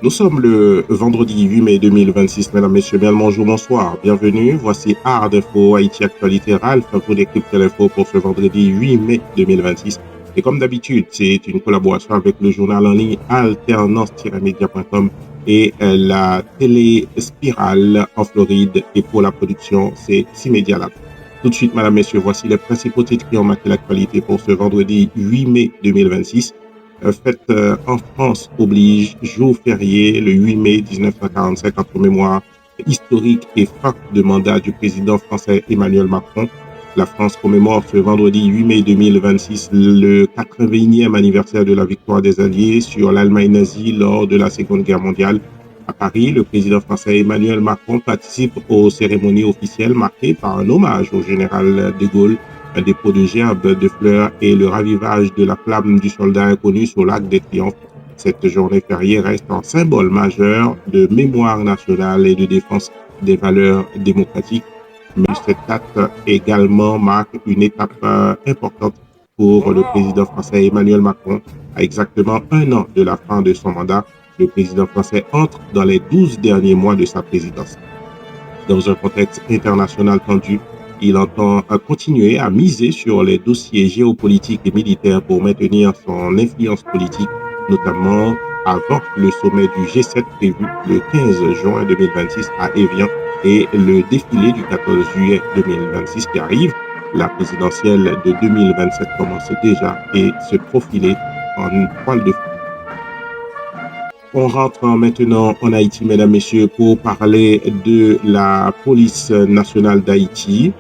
Nous sommes le vendredi 8 mai 2026, mesdames, messieurs, bien le bonjour, bonsoir, bienvenue. Voici Art d'info Haïti Actualité Ralph, vous décrypte l'info pour ce vendredi 8 mai 2026. Et comme d'habitude, c'est une collaboration avec le journal en ligne alternance-media.com et la télé Spirale en Floride. Et pour la production, c'est Cimedia Lab. Tout de suite, mesdames, messieurs, voici les principaux titres qui ont marqué l'actualité pour ce vendredi 8 mai 2026. Fête en France oblige, jour férié, le 8 mai 1945 en mémoire historique et fin de mandat du président français Emmanuel Macron. La France commémore ce vendredi 8 mai 2026 le 81e anniversaire de la victoire des Alliés sur l'Allemagne nazie lors de la Seconde Guerre mondiale. À Paris, le président français Emmanuel Macron participe aux cérémonies officielles marquées par un hommage au général de Gaulle, un dépôt de gerbes, de fleurs et le ravivage de la flamme du soldat inconnu sur l'Arc des Triomphes. Cette journée fériée reste un symbole majeur de mémoire nationale et de défense des valeurs démocratiques. Mais cette date également marque une étape importante pour le président français Emmanuel Macron. À exactement un an de la fin de son mandat, le président français entre dans les 12 derniers mois de sa présidence. Dans un contexte international tendu, il entend continuer à miser sur les dossiers géopolitiques et militaires pour maintenir son influence politique, notamment avant le sommet du G7 prévu le 15 juin 2026 à Évian et le défilé du 14 juillet 2026 qui arrive. La présidentielle de 2027 commence déjà et se profiler en une toile de feu. On rentre maintenant en Haïti, mesdames, messieurs, pour parler de la police nationale d'Haïti.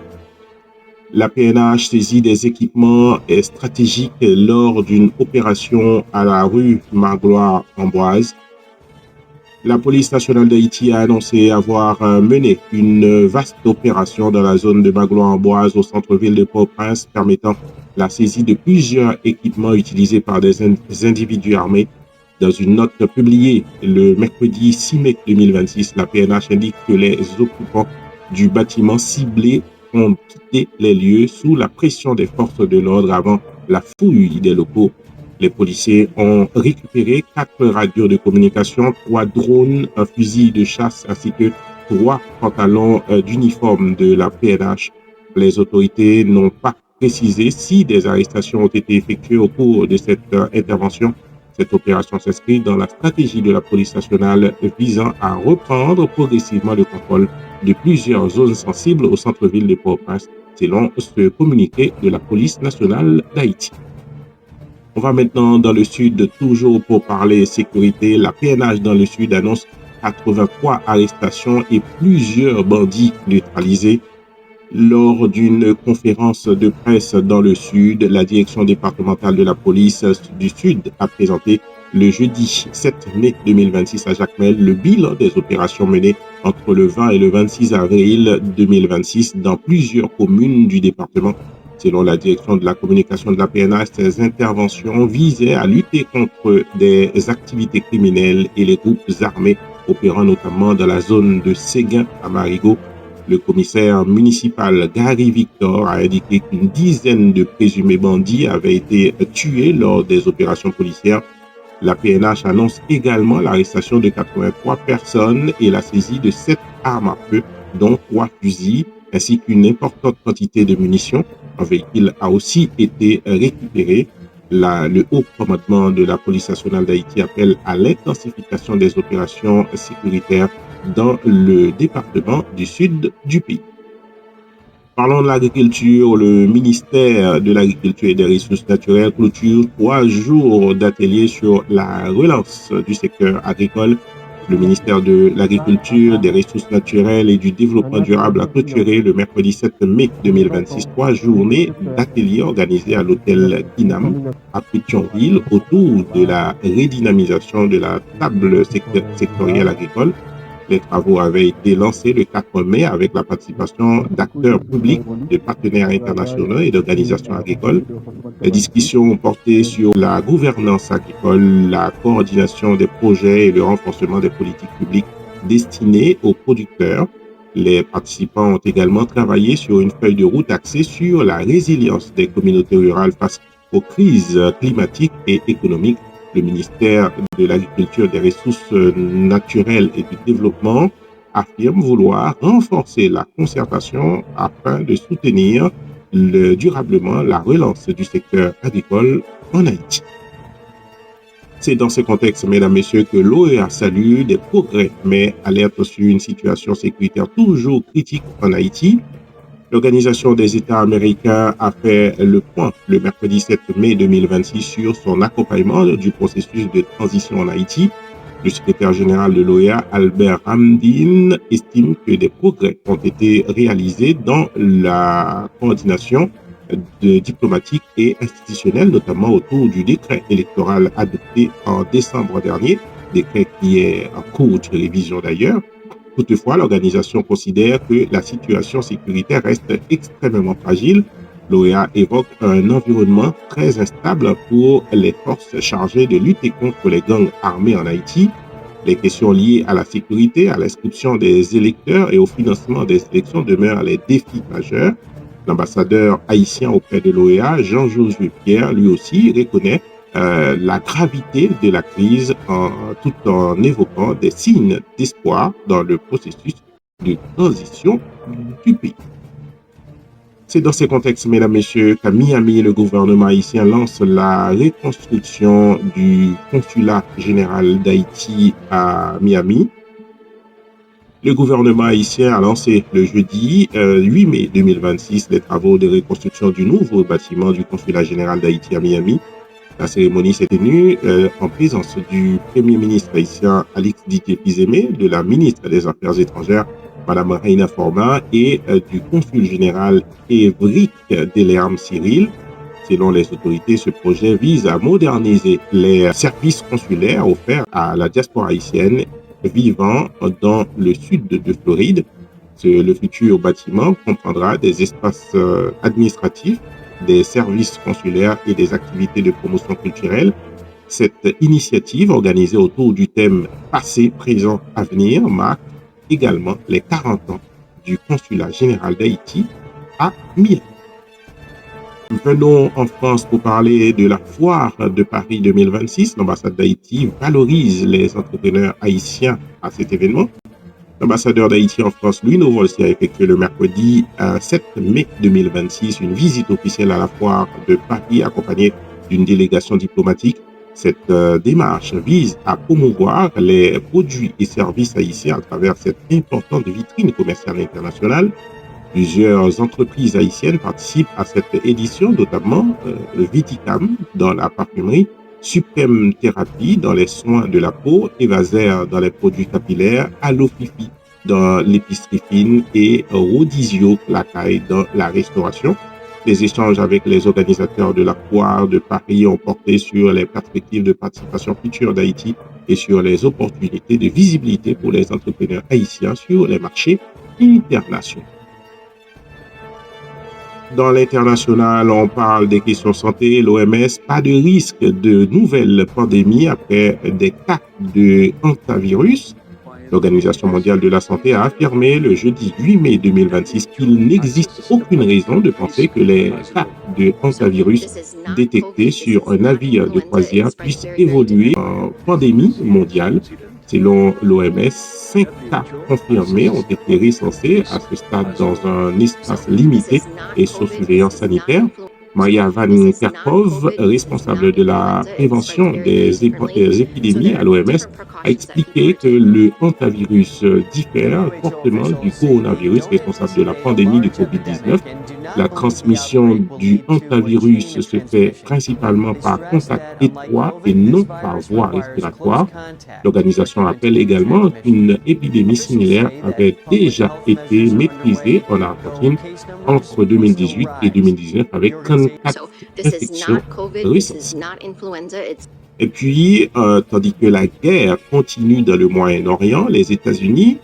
La PNH saisit des équipements stratégiques lors d'une opération à la rue Magloire-Amboise. La police nationale d'Haïti a annoncé avoir mené une vaste opération dans la zone de Magloire-Amboise au centre-ville de Port-au-Prince, permettant la saisie de plusieurs équipements utilisés par des individus armés. Dans une note publiée le mercredi 6 mai 2026, la PNH indique que les occupants du bâtiment ciblé ont quitté les lieux sous la pression des forces de l'ordre avant la fouille des locaux. Les policiers ont récupéré 4 radios de communication, 3 drones, un fusil de chasse ainsi que 3 pantalons d'uniforme de la PNH. Les autorités n'ont pas précisé si des arrestations ont été effectuées au cours de cette intervention. Cette opération s'inscrit dans la stratégie de la police nationale visant à reprendre progressivement le contrôle de plusieurs zones sensibles au centre-ville de Port-au-Prince, selon ce communiqué de la police nationale d'Haïti. On va maintenant dans le sud, toujours pour parler sécurité. La PNH dans le sud annonce 83 arrestations et plusieurs bandits neutralisés. Lors d'une conférence de presse dans le sud, la direction départementale de la police du sud a présenté le jeudi 7 mai 2026 à Jacmel le bilan des opérations menées entre le 20 et le 26 avril 2026 dans plusieurs communes du département. Selon la direction de la communication de la PNH, ces interventions visaient à lutter contre des activités criminelles et les groupes armés opérant notamment dans la zone de Séguin à Marigot. Le commissaire municipal Gary Victor a indiqué qu'une dizaine de présumés bandits avaient été tués lors des opérations policières. La PNH annonce également l'arrestation de 83 personnes et la saisie de 7 armes à feu, dont 3 fusils, ainsi qu'une importante quantité de munitions. Un véhicule a aussi été récupéré. Le haut commandement de la police nationale d'Haïti appelle à l'intensification des opérations sécuritaires dans le département du sud du pays. Parlons de l'agriculture. Le ministère de l'Agriculture et des Ressources naturelles clôture 3 jours d'ateliers sur la relance du secteur agricole. Le ministère de l'Agriculture, des Ressources naturelles et du Développement durable a clôturé le mercredi 7 mai 2026 3 journées d'ateliers organisées à l'hôtel Kinam à Pétionville autour de la redynamisation de la table sectorielle agricole. Les travaux avaient été lancés le 4 mai avec la participation d'acteurs publics, de partenaires internationaux et d'organisations agricoles. Les discussions ont porté sur la gouvernance agricole, la coordination des projets et le renforcement des politiques publiques destinées aux producteurs. Les participants ont également travaillé sur une feuille de route axée sur la résilience des communautés rurales face aux crises climatiques et économiques. Le ministère de l'Agriculture, des Ressources naturelles et du Développement affirme vouloir renforcer la concertation afin de soutenir durablement la relance du secteur agricole en Haïti. C'est dans ce contexte, mesdames, messieurs, que l'OEA salue des progrès, mais alerte sur une situation sécuritaire toujours critique en Haïti. L'Organisation des États américains a fait le point le mercredi 7 mai 2026 sur son accompagnement du processus de transition en Haïti. Le secrétaire général de l'OEA, Albert Hamdin, estime que des progrès ont été réalisés dans la coordination diplomatique et institutionnelle, notamment autour du décret électoral adopté en décembre dernier, décret qui est en cours de révision d'ailleurs. Toutefois, l'organisation considère que la situation sécuritaire reste extrêmement fragile. L'OEA évoque un environnement très instable pour les forces chargées de lutter contre les gangs armés en Haïti. Les questions liées à la sécurité, à l'inscription des électeurs et au financement des élections demeurent les défis majeurs. L'ambassadeur haïtien auprès de l'OEA, Jean-Josué Pierre, lui aussi reconnaît la gravité de la crise tout en évoquant des signes d'espoir dans le processus de transition du pays. C'est dans ces contextes, mesdames, messieurs, qu'à Miami, le gouvernement haïtien lance la reconstruction du consulat général d'Haïti à Miami. Le gouvernement haïtien a lancé le jeudi 8 mai 2026 les travaux de reconstruction du nouveau bâtiment du consulat général d'Haïti à Miami. La cérémonie s'est tenue en présence du Premier ministre haïtien Alix Didier-Pizémé, de la ministre des Affaires étrangères, Madame Reina Forma, et du consul général Évric Delerme Cyril. Selon les autorités, ce projet vise à moderniser les services consulaires offerts à la diaspora haïtienne vivant dans le sud de Floride. Le futur bâtiment comprendra des espaces administratifs, des services consulaires et des activités de promotion culturelle. Cette initiative, organisée autour du thème « Passé, présent, avenir », marque également les 40 ans du consulat général d'Haïti à Miami. Venons en France pour parler de la foire de Paris 2026. L'ambassade d'Haïti valorise les entrepreneurs haïtiens à cet événement. L'ambassadeur d'Haïti en France, Louis Novolsi, a effectué le mercredi 7 mai 2026 une visite officielle à la foire de Paris accompagnée d'une délégation diplomatique. Cette démarche vise à promouvoir les produits et services haïtiens à travers cette importante vitrine commerciale internationale. Plusieurs entreprises haïtiennes participent à cette édition, notamment Viticam dans la parfumerie, Suprême Thérapie dans les soins de la peau, Evaser dans les produits capillaires, Allofifi dans l'épicerie fine et Rodizio Lacaille dans la restauration. Les échanges avec les organisateurs de la foire de Paris ont porté sur les perspectives de participation future d'Haïti et sur les opportunités de visibilité pour les entrepreneurs haïtiens sur les marchés internationaux. Dans l'international, on parle des questions santé. L'OMS, pas de risque de nouvelles pandémies après des cas de hantavirus. L'Organisation mondiale de la santé a affirmé le jeudi 8 mai 2026 qu'il n'existe aucune raison de penser que les cas de hantavirus détectés sur un navire de croisière puissent évoluer en pandémie mondiale. Selon l'OMS, 5 cas confirmés ont été recensés à ce stade dans un espace limité et sous surveillance sanitaire. Maria Van Kerkhove, responsable de la prévention des épidémies à l'OMS, a expliqué que le hantavirus diffère fortement du coronavirus responsable de la pandémie du Covid-19. La transmission du hantavirus se fait principalement par contact étroit et non par voie respiratoire. L'organisation rappelle également qu'une épidémie similaire avait déjà été maîtrisée en Argentine entre 2018 et 2019 avec 34 infections recensées. Et puis, tandis que la guerre continue dans le Moyen-Orient, les États-Unis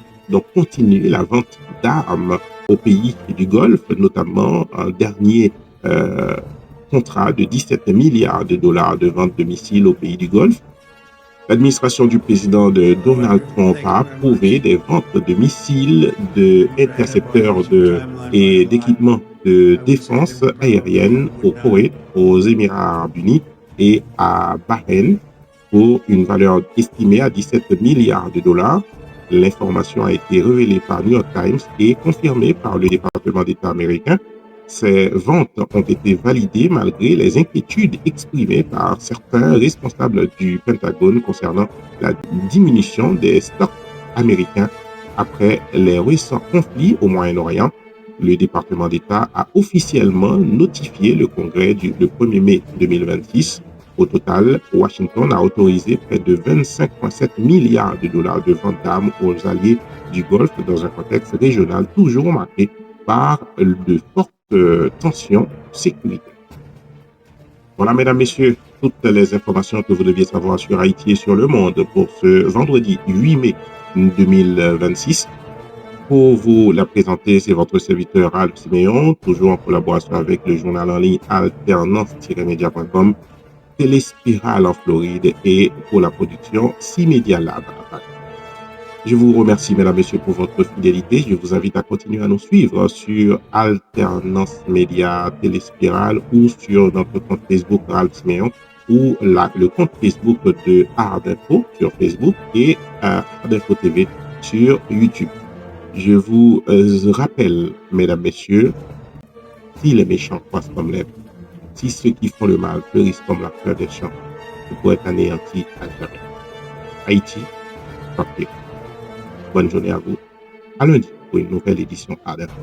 continuent la vente d'armes aux pays du Golfe, notamment un dernier contrat de 17 milliards de dollars de vente de missiles aux pays du Golfe. L'administration du président Donald Trump a approuvé des ventes de missiles, d'intercepteurs et d'équipements de défense aérienne au Koweït, aux Émirats arabes unis et à Bahreïn. pour une valeur estimée à 17 milliards de dollars. L'information a été révélée par New York Times et confirmée par le département d'État américain. Ces ventes ont été validées malgré les inquiétudes exprimées par certains responsables du Pentagone concernant la diminution des stocks américains après les récents conflits au Moyen-Orient. Le département d'État a officiellement notifié le Congrès le 1er mai 2026. Au total, Washington a autorisé près de 25,7 milliards de dollars de ventes d'armes aux alliés du Golfe dans un contexte régional toujours marqué par de fortes tensions sécuritaires. Voilà, mesdames, messieurs, toutes les informations que vous deviez savoir sur Haïti et sur le monde pour ce vendredi 8 mai 2026. Pour vous la présenter, c'est votre serviteur Ralph Siméon, toujours en collaboration avec le journal en ligne alternance-media.com, Téléspirale en Floride et pour la production C-Media Lab. Je vous remercie, mesdames, messieurs, pour votre fidélité. Je vous invite à continuer à nous suivre sur Alternance Média Téléspirale ou sur notre compte Facebook Ralph Siméon ou le compte Facebook de Hard Info sur Facebook et Hard Info TV sur YouTube. Je vous rappelle, mesdames, messieurs, si les méchants croissent comme l'herbe, si ceux qui font le mal fleurissent comme la fleur des champs, vous pourrez être anéantis à jamais. Haïti, papier. Bonne journée à vous. À lundi pour une nouvelle édition Hard Info.